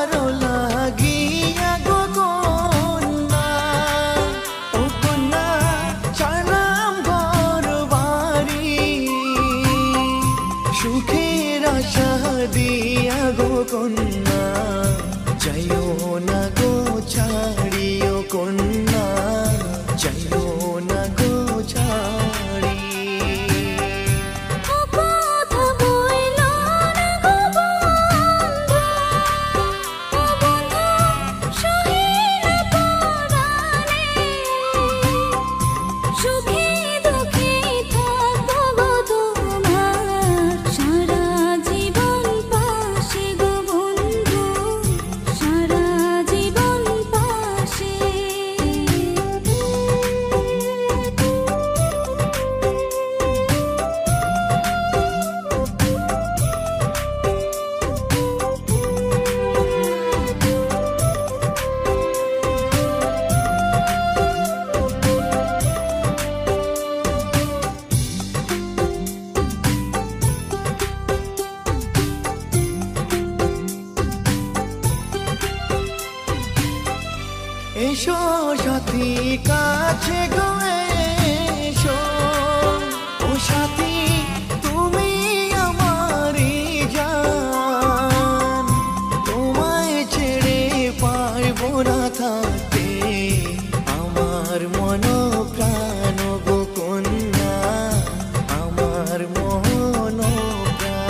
তোমারও লাগিয়া গো কন্যা, ও কন্যা ছাড়লাম ঘর বাড়ি, সুখের আশা দিয়া গো কন্যা, যাইও না গো ছাড়িও কন্যা, যাইও না গো ছাড়ি। এসো সাথী কাছে গো এসো, ও সাথী তুমি আমারই জান, তোমায় ছেড়ে পারবো না থাকতে, আমার মন প্রাণ গো কন্যা, আমার মন প্রাণ।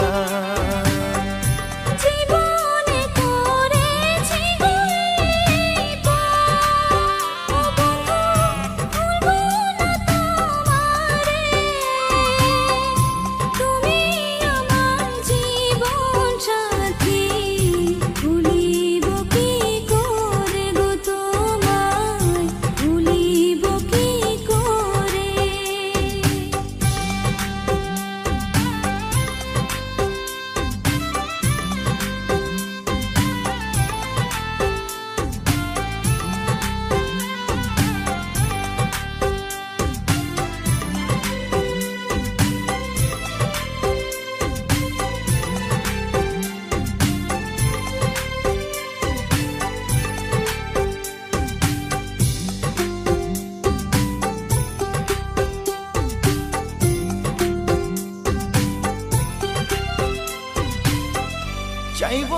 চাইব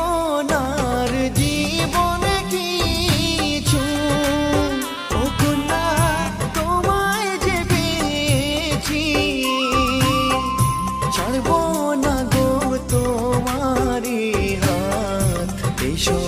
নার জীবনে কিছু, ও কন্যা তোমায় যে পেয়েছি, ছাড়ব না গো তোমারি হাত, এসো